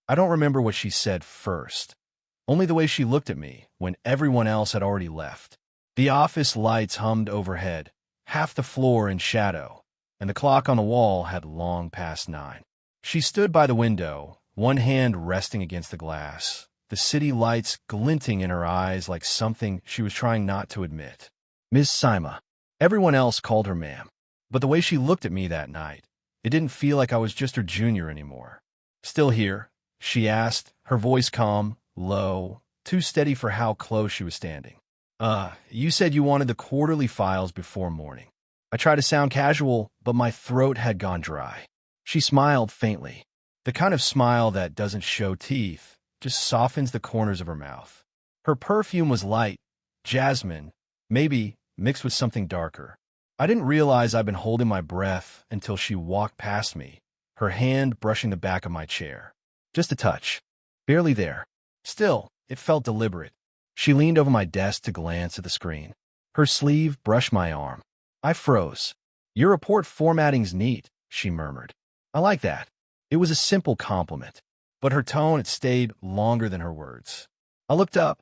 I don't remember what she said first, only the way she looked at me when everyone else had already left. The office lights hummed overhead, half the floor in shadow, and the clock on the wall had long passed 9. She stood by the window, one hand resting against the glass, the city lights glinting in her eyes like something she was trying not to admit. Ms. Sima. Everyone else called her ma'am, but the way she looked at me that night, it didn't feel like I was just her junior anymore. Still here? She asked, her voice calm, low, too steady for how close she was standing. You said you wanted the quarterly files before morning. I tried to sound casual, but my throat had gone dry. She smiled faintly, the kind of smile that doesn't show teeth, just softens the corners of her mouth. Her perfume was light, jasmine, maybe mixed with something darker. I didn't realize I'd been holding my breath until she walked past me, her hand brushing the back of my chair. Just a touch. Barely there. Still, it felt deliberate. She leaned over my desk to glance at the screen. Her sleeve brushed my arm. I froze. Your report formatting's neat, she murmured. I like that. It was a simple compliment, but her tone had stayed longer than her words. I looked up,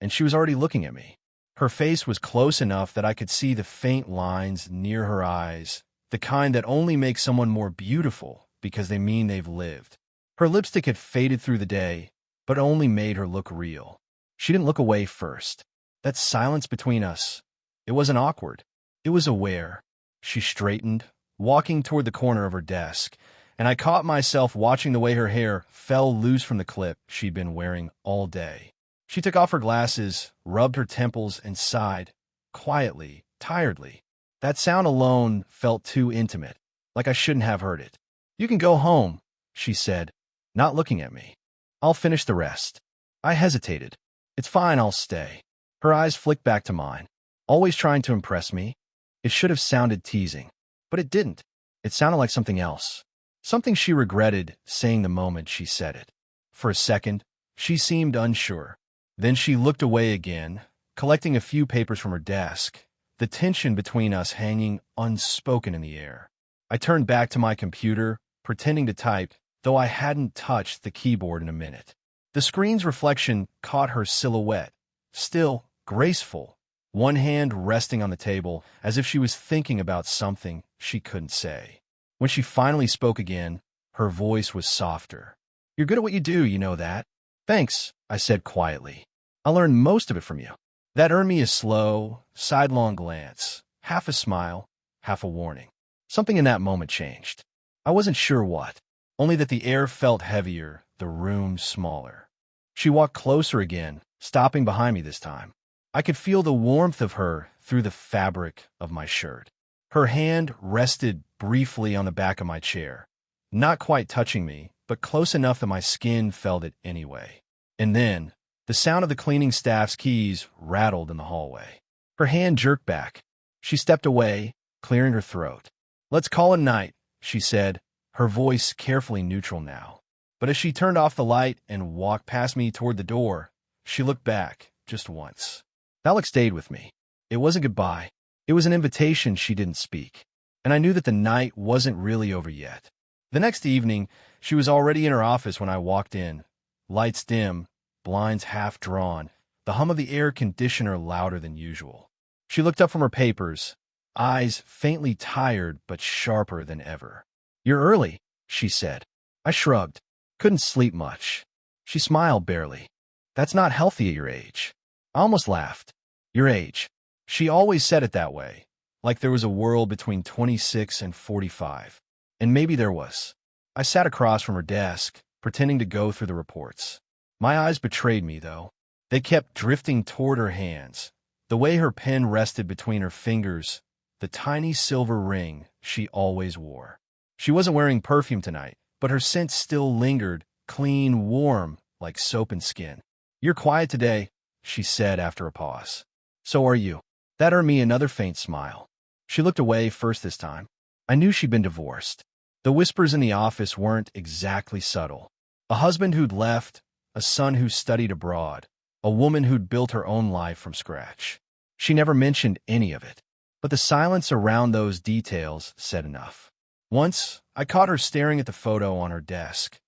and she was already looking at me. Her face was close enough that I could see the faint lines near her eyes, the kind that only make someone more beautiful because they mean they've lived. Her lipstick had faded through the day, but only made her look real. She didn't look away first. That silence between us, it wasn't awkward. It was aware. She straightened, walking toward the corner of her desk, and I caught myself watching the way her hair fell loose from the clip she'd been wearing all day. She took off her glasses, rubbed her temples, and sighed, quietly, tiredly. That sound alone felt too intimate, like I shouldn't have heard it. You can go home, she said, not looking at me. I'll finish the rest. I hesitated. It's fine, I'll stay. Her eyes flicked back to mine, always trying to impress me. It should have sounded teasing, but it didn't. It sounded like something else. Something she regretted saying the moment she said it. For a second, she seemed unsure. Then she looked away again, collecting a few papers from her desk, the tension between us hanging unspoken in the air. I turned back to my computer, pretending to type, though I hadn't touched the keyboard in a minute. The screen's reflection caught her silhouette, still, graceful, one hand resting on the table as if she was thinking about something she couldn't say. When she finally spoke again, her voice was softer. You're good at what you do, you know that. Thanks, I said quietly. I learned most of it from you. That earned me a slow, sidelong glance, half a smile, half a warning. Something in that moment changed. I wasn't sure what, only that the air felt heavier, the room smaller. She walked closer again, stopping behind me this time. I could feel the warmth of her through the fabric of my shirt. Her hand rested briefly on the back of my chair, not quite touching me, but close enough that my skin felt it anyway. And then, the sound of the cleaning staff's keys rattled in the hallway. Her hand jerked back. She stepped away, clearing her throat. Let's call it a night, she said, her voice carefully neutral now. But as she turned off the light and walked past me toward the door, she looked back just once. That look stayed with me. It wasn't goodbye. It was an invitation she didn't speak. And I knew that the night wasn't really over yet. The next evening, she was already in her office when I walked in. Lights dim, blinds half drawn, the hum of the air conditioner louder than usual. She looked up from her papers, eyes faintly tired but sharper than ever. You're early, she said. I shrugged. Couldn't sleep much. She smiled barely. That's not healthy at your age. I almost laughed. Your age. She always said it that way, like there was a world between 26 and 45. And maybe there was. I sat across from her desk, pretending to go through the reports. My eyes betrayed me, though. They kept drifting toward her hands, the way her pen rested between her fingers, the tiny silver ring she always wore. She wasn't wearing perfume tonight, but her scent still lingered, clean, warm, like soap and skin. You're quiet today, she said after a pause. So are you. That earned me another faint smile. She looked away first this time. I knew she'd been divorced. The whispers in the office weren't exactly subtle. A husband who'd left, a son who studied abroad, a woman who'd built her own life from scratch. She never mentioned any of it, but the silence around those details said enough. Once, I caught her staring at the photo on her desk,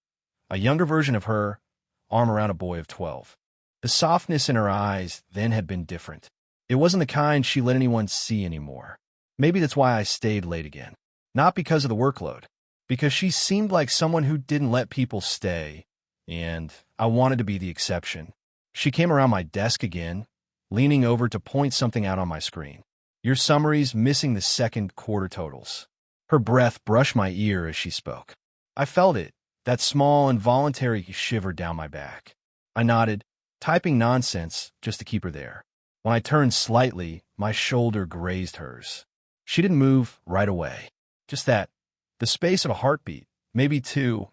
A younger version of her, arm around a boy of 12. The softness in her eyes then had been different. It wasn't the kind she let anyone see anymore. Maybe that's why I stayed late again. Not because of the workload, because she seemed like someone who didn't let people stay, and I wanted to be the exception. She came around my desk again, leaning over to point something out on my screen. Your summary's missing the second quarter totals. Her breath brushed my ear as she spoke. I felt it, that small, involuntary shiver down my back. I nodded, typing nonsense just to keep her there. When I turned slightly, my shoulder grazed hers. She didn't move right away. Just that, the space of a heartbeat, maybe two,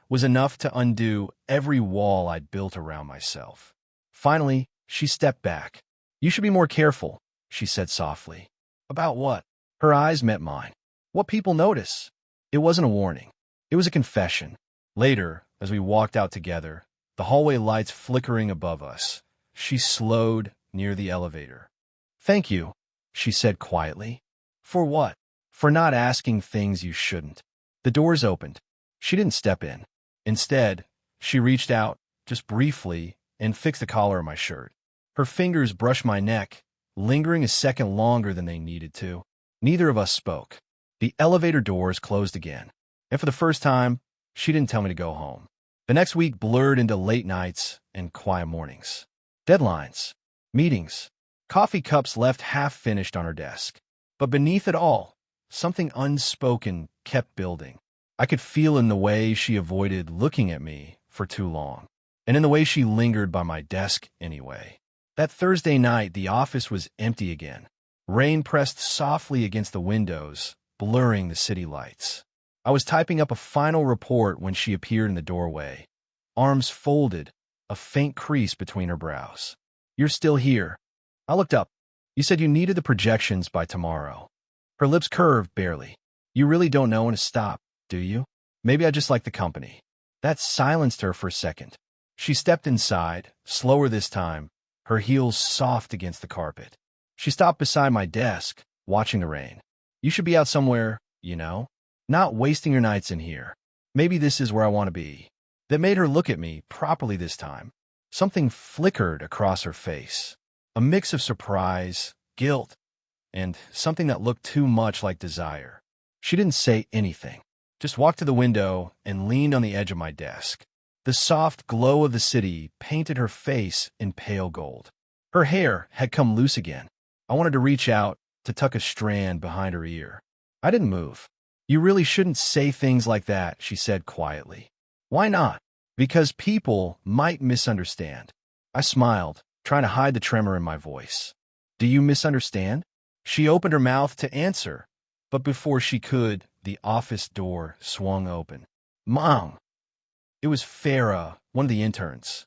was enough to undo every wall I'd built around myself. Finally, she stepped back. You should be more careful, she said softly. About what? Her eyes met mine. What people notice. It wasn't a warning. It was a confession. Later, as we walked out together, the hallway lights flickering above us, she slowed near the elevator. Thank you, she said quietly. For what? For not asking things you shouldn't. The doors opened. She didn't step in. Instead, she reached out, just briefly, and fixed the collar of my shirt. Her fingers brushed my neck, lingering a second longer than they needed to. Neither of us spoke. The elevator doors closed again, and for the first time, she didn't tell me to go home. The next week blurred into late nights and quiet mornings. Deadlines, meetings, coffee cups left half-finished on her desk. But beneath it all, something unspoken kept building. I could feel in the way she avoided looking at me for too long, and in the way she lingered by my desk anyway. That Thursday night, the office was empty again. Rain pressed softly against the windows, blurring the city lights. I was typing up a final report when she appeared in the doorway, arms folded, a faint crease between her brows. You're still here. I looked up. You said you needed the projections by tomorrow. Her lips curved barely. You really don't know when to stop, do you? Maybe I just like the company. That silenced her for a second. She stepped inside, slower this time, her heels soft against the carpet. She stopped beside my desk, watching the rain. You should be out somewhere, you know? Not wasting your nights in here. Maybe this is where I want to be. That made her look at me properly this time. Something flickered across her face. A mix of surprise, guilt, and something that looked too much like desire. She didn't say anything, just walked to the window and leaned on the edge of my desk. The soft glow of the city painted her face in pale gold. Her hair had come loose again. I wanted to reach out, to tuck a strand behind her ear. I didn't move. You really shouldn't say things like that, she said quietly. Why not? Because people might misunderstand. I smiled, trying to hide the tremor in my voice. Do you misunderstand? She opened her mouth to answer, but before she could, the office door swung open. Mom! It was Farah, one of the interns.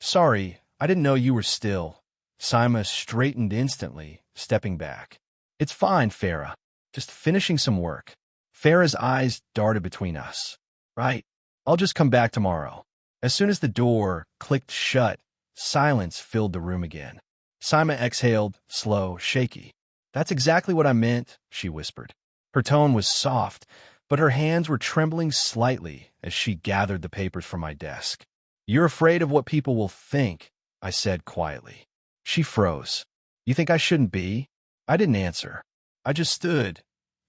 Sorry, I didn't know you were still. Sima straightened instantly, stepping back. It's fine, Farah. Just finishing some work. Farah's eyes darted between us. Right. I'll just come back tomorrow. As soon as the door clicked shut, silence filled the room again. Sima exhaled, slow, shaky. That's exactly what I meant, she whispered. Her tone was soft, but her hands were trembling slightly as she gathered the papers from my desk. You're afraid of what people will think, I said quietly. She froze. You think I shouldn't be? I didn't answer. I just stood,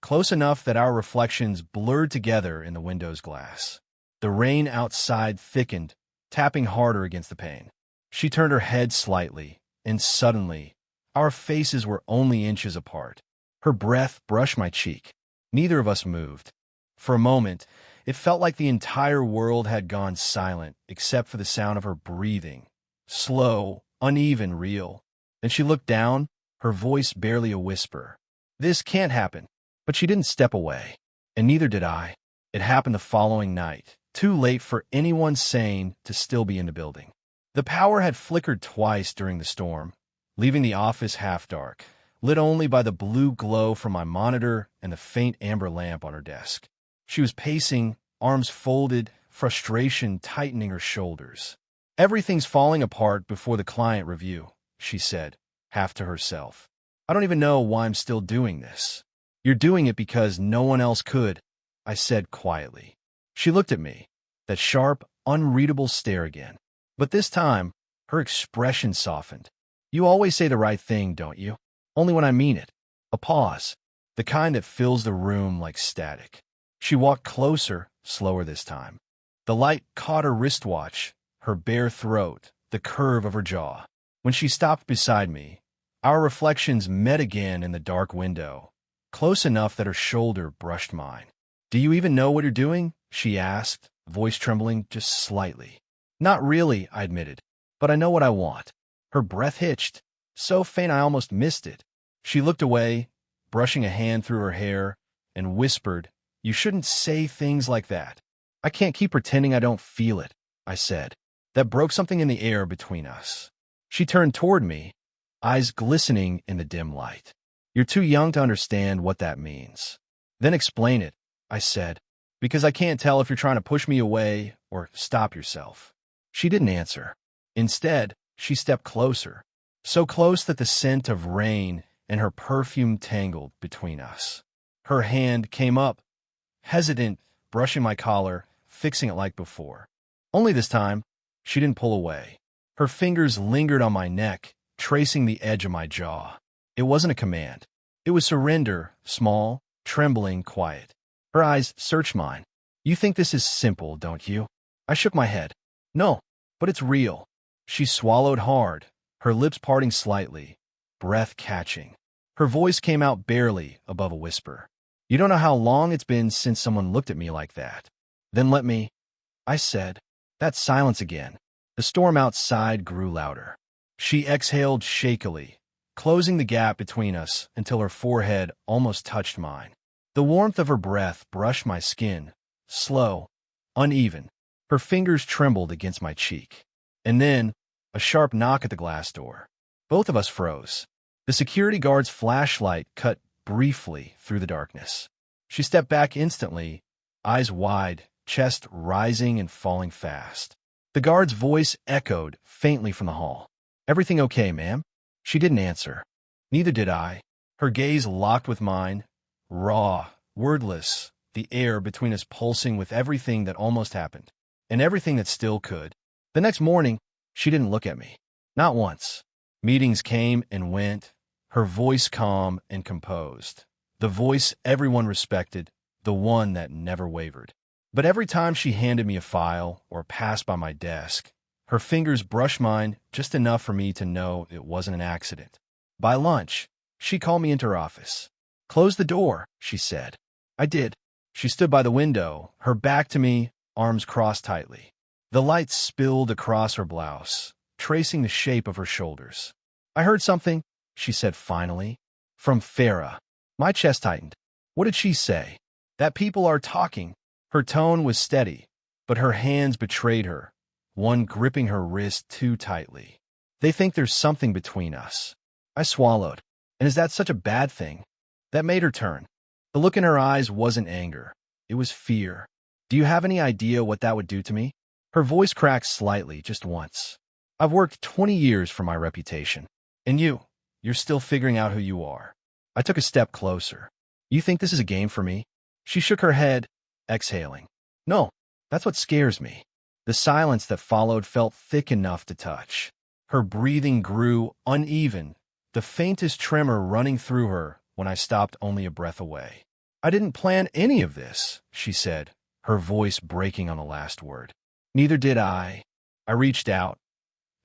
close enough that our reflections blurred together in the window's glass. The rain outside thickened, tapping harder against the pane. She turned her head slightly, and suddenly, our faces were only inches apart. Her breath brushed my cheek. Neither of us moved. For a moment, it felt like the entire world had gone silent except for the sound of her breathing. Slow, uneven, real. Then she looked down, her voice barely a whisper. This can't happen. But she didn't step away, and neither did I. It happened the following night, too late for anyone sane to still be in the building. The power had flickered twice during the storm, leaving the office half dark, lit only by the blue glow from my monitor and the faint amber lamp on her desk. She was pacing, arms folded, frustration tightening her shoulders. Everything's falling apart before the client review, she said, half to herself. I don't even know why I'm still doing this. You're doing it because no one else could, I said quietly. She looked at me, that sharp, unreadable stare again. But this time, her expression softened. You always say the right thing, don't you? Only when I mean it. A pause, the kind that fills the room like static. She walked closer, slower this time. The light caught her wristwatch, her bare throat, the curve of her jaw. When she stopped beside me, our reflections met again in the dark window, close enough that her shoulder brushed mine. Do you even know what you're doing? She asked, voice trembling just slightly. Not really, I admitted, but I know what I want. Her breath hitched, so faint I almost missed it. She looked away, brushing a hand through her hair, and whispered, You shouldn't say things like that. I can't keep pretending I don't feel it, I said. That broke something in the air between us. She turned toward me, eyes glistening in the dim light. You're too young to understand what that means. Then explain it, I said, because I can't tell if you're trying to push me away or stop yourself. She didn't answer. Instead, she stepped closer, so close that the scent of rain and her perfume tangled between us. Her hand came up, hesitant, brushing my collar, fixing it like before. Only this time, she didn't pull away. Her fingers lingered on my neck, tracing the edge of my jaw. It wasn't a command. It was surrender, small, trembling, quiet. Her eyes searched mine. You think this is simple, don't you? I shook my head. No, but it's real. She swallowed hard, her lips parting slightly, breath catching. Her voice came out barely above a whisper. You don't know how long it's been since someone looked at me like that. Then let me, I said. That silence again. The storm outside grew louder. She exhaled shakily, closing the gap between us until her forehead almost touched mine. The warmth of her breath brushed my skin, slow, uneven. Her fingers trembled against my cheek. And then, a sharp knock at the glass door. Both of us froze. The security guard's flashlight cut briefly through the darkness. She stepped back instantly, eyes wide, chest rising and falling fast. The guard's voice echoed faintly from the hall. Everything okay, ma'am? She didn't answer. Neither did I. Her gaze locked with mine, raw, wordless, the air between us pulsing with everything that almost happened, and everything that still could. The next morning, she didn't look at me. Not once. Meetings came and went, her voice calm and composed. The voice everyone respected, the one that never wavered. But every time she handed me a file or passed by my desk, her fingers brushed mine just enough for me to know it wasn't an accident. By lunch, she called me into her office. Close the door, she said. I did. She stood by the window, her back to me, arms crossed tightly. The light spilled across her blouse, tracing the shape of her shoulders. I heard something, she said finally. From Farah. My chest tightened. What did she say? That people are talking. Her tone was steady, but her hands betrayed her, one gripping her wrist too tightly. They think there's something between us. I swallowed. And is that such a bad thing? That made her turn. The look in her eyes wasn't anger. It was fear. Do you have any idea what that would do to me? Her voice cracked slightly, just once. I've worked 20 years for my reputation. And you're still figuring out who you are. I took a step closer. You think this is a game for me? She shook her head, exhaling. No, that's what scares me. The silence that followed felt thick enough to touch. Her breathing grew uneven, the faintest tremor running through her when I stopped only a breath away. I didn't plan any of this, she said, her voice breaking on the last word. Neither did I. I reached out,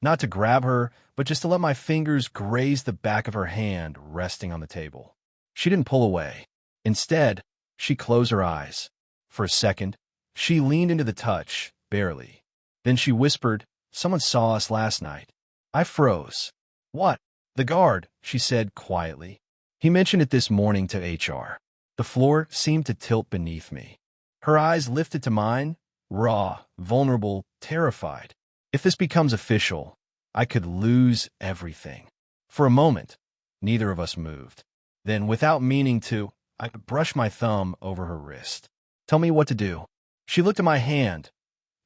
not to grab her, but just to let my fingers graze the back of her hand resting on the table. She didn't pull away. Instead, she closed her eyes. For a second, she leaned into the touch, barely. Then she whispered, Someone saw us last night. I froze. What? The guard, she said quietly. He mentioned it this morning to HR. The floor seemed to tilt beneath me. Her eyes lifted to mine, raw, vulnerable, terrified. If this becomes official, I could lose everything. For a moment, neither of us moved. Then, without meaning to, I brushed my thumb over her wrist. Tell me what to do. She looked at my hand,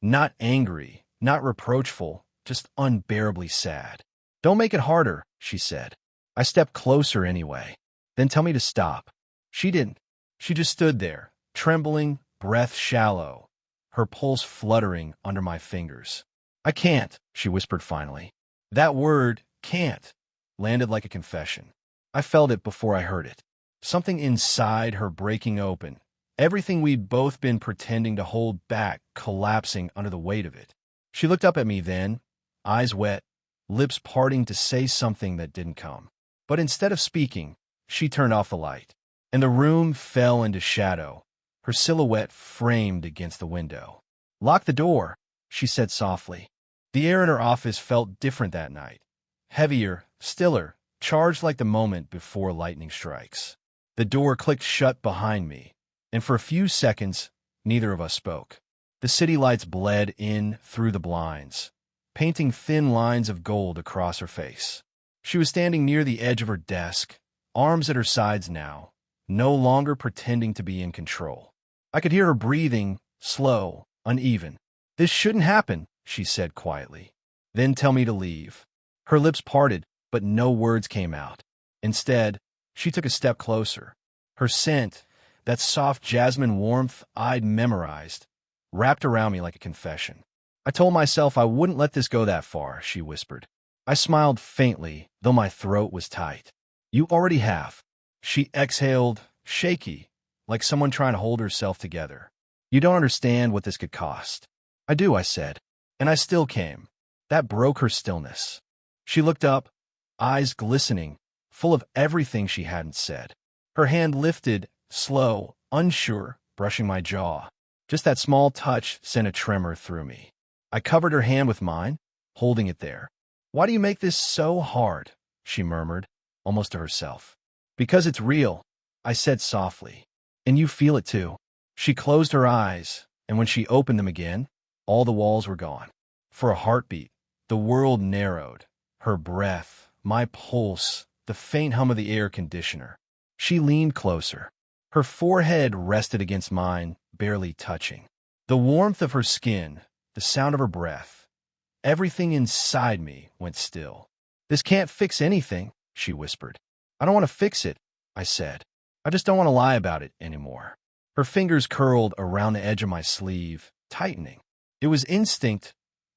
not angry, not reproachful, just unbearably sad. Don't make it harder, she said. I stepped closer anyway. Then tell me to stop. She didn't. She just stood there, trembling, breath shallow, her pulse fluttering under my fingers. "I can't," she whispered finally. That word, can't, landed like a confession. I felt it before I heard it. Something inside her breaking open. Everything we'd both been pretending to hold back collapsing under the weight of it. She looked up at me then, eyes wet, lips parting to say something that didn't come. But instead of speaking, she turned off the light, and the room fell into shadow, her silhouette framed against the window. "Lock the door," she said softly. The air in her office felt different that night. Heavier, stiller, charged like the moment before lightning strikes. The door clicked shut behind me, and for a few seconds, neither of us spoke. The city lights bled in through the blinds, painting thin lines of gold across her face. She was standing near the edge of her desk, arms at her sides now, no longer pretending to be in control. I could hear her breathing, slow, uneven. "This shouldn't happen," she said quietly. "Then tell me to leave." Her lips parted, but no words came out. Instead, she took a step closer. Her scent, that soft jasmine warmth I'd memorized, wrapped around me like a confession. "I told myself I wouldn't let this go that far," she whispered. I smiled faintly, though my throat was tight. "You already have." She exhaled, shaky, like someone trying to hold herself together. "You don't understand what this could cost." "I do," I said. And I still came. That broke her stillness. She looked up, eyes glistening, full of everything she hadn't said. Her hand lifted, slow, unsure, brushing my jaw. Just that small touch sent a tremor through me. I covered her hand with mine, holding it there. "Why do you make this so hard?" she murmured, almost to herself. "Because it's real," I said softly. "And you feel it too." She closed her eyes, and when she opened them again, all the walls were gone. For a heartbeat, the world narrowed. Her breath, my pulse, the faint hum of the air conditioner. She leaned closer. Her forehead rested against mine, barely touching. The warmth of her skin, the sound of her breath, everything inside me went still. "This can't fix anything," she whispered. "I don't want to fix it," I said. "I just don't want to lie about it anymore." Her fingers curled around the edge of my sleeve, tightening. It was instinct,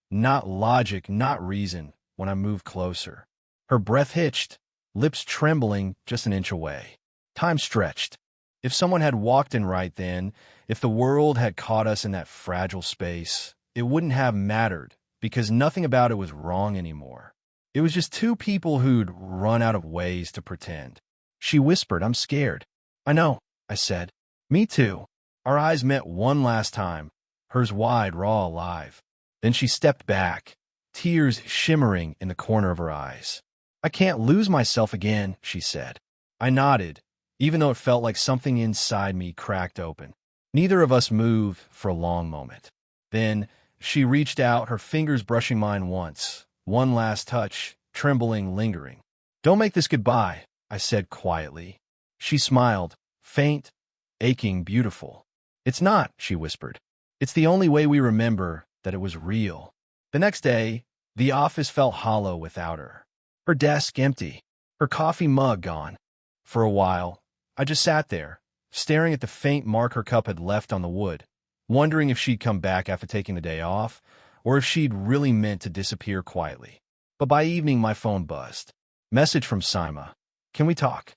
not logic, not reason, when I moved closer. Her breath hitched, lips trembling just an inch away. Time stretched. If someone had walked in right then, if the world had caught us in that fragile space, it wouldn't have mattered, because nothing about it was wrong anymore. It was just two people who'd run out of ways to pretend. She whispered, "I'm scared." "I know," I said. "Me too." Our eyes met one last time, hers wide, raw, alive. Then she stepped back, tears shimmering in the corner of her eyes. "I can't lose myself again," she said. I nodded, even though it felt like something inside me cracked open. Neither of us moved for a long moment. Then she reached out, her fingers brushing mine once. One last touch, trembling, lingering. "Don't make this goodbye," I said quietly. She smiled, faint, aching, beautiful. "It's not," she whispered. "It's the only way we remember that it was real." The next day, the office felt hollow without her. Her desk empty, her coffee mug gone. For a while, I just sat there, staring at the faint mark her cup had left on the wood, wondering if she'd come back after taking the day off, or if she'd really meant to disappear quietly. But by evening, my phone buzzed. Message from Sima. "Can we talk?"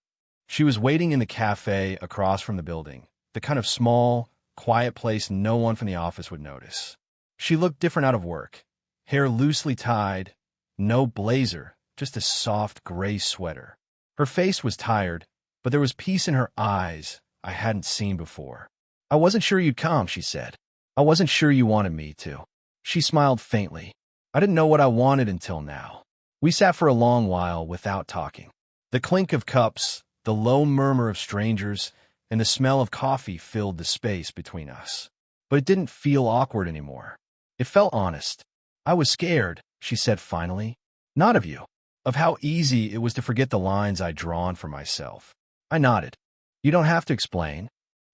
She was waiting in the cafe across from the building, the kind of small, quiet place no one from the office would notice. She looked different out of work. Hair loosely tied, no blazer, just a soft gray sweater. Her face was tired, but there was peace in her eyes I hadn't seen before. "I wasn't sure you'd come," she said. "I wasn't sure you wanted me to." She smiled faintly. "I didn't know what I wanted until now." We sat for a long while without talking. The clink of cups, the low murmur of strangers, and the smell of coffee filled the space between us. But it didn't feel awkward anymore. It felt honest. "I was scared," she said finally. "Not of you. Of how easy it was to forget the lines I'd drawn for myself." I nodded. "You don't have to explain."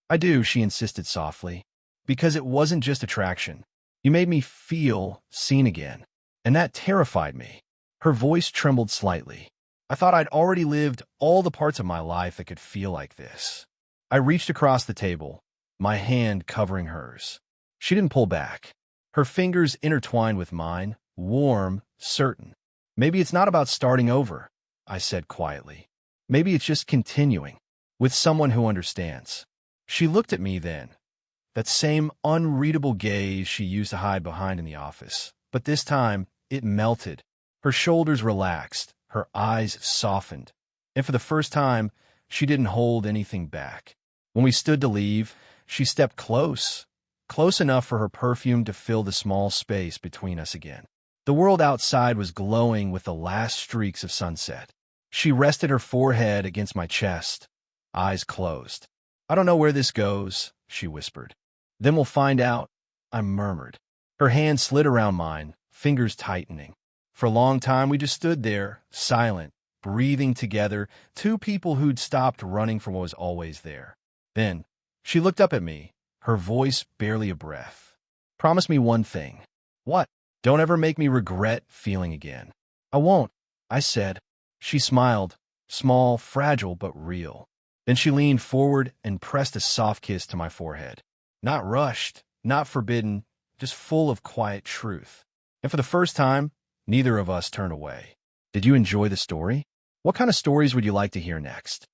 "I do," she insisted softly. "Because it wasn't just attraction. You made me feel seen again. And that terrified me." Her voice trembled slightly. "I thought I'd already lived all the parts of my life that could feel like this." I reached across the table, my hand covering hers. She didn't pull back. Her fingers intertwined with mine, warm, certain. Maybe it's not about starting over, I said quietly. Maybe it's just continuing, with someone who understands. She looked at me then, that same unreadable gaze she used to hide behind in the office. But this time, it melted. Her shoulders relaxed, her eyes softened. And for the first time, she didn't hold anything back. When we stood to leave, she stepped close enough for her perfume to fill the small space between us again. The world outside was glowing with the last streaks of sunset. She rested her forehead against my chest, eyes closed. I don't know where this goes, she whispered. Then we'll find out, I murmured. Her hand slid around mine, fingers tightening. For a long time, we just stood there, silent, breathing together, two people who'd stopped running from what was always there. Then, she looked up at me, her voice barely a breath. Promise me one thing. What? Don't ever make me regret feeling again. I won't, I said. She smiled, small, fragile, but real. Then she leaned forward and pressed a soft kiss to my forehead. Not rushed, not forbidden, just full of quiet truth. And for the first time, neither of us turned away. Did you enjoy the story? What kind of stories would you like to hear next?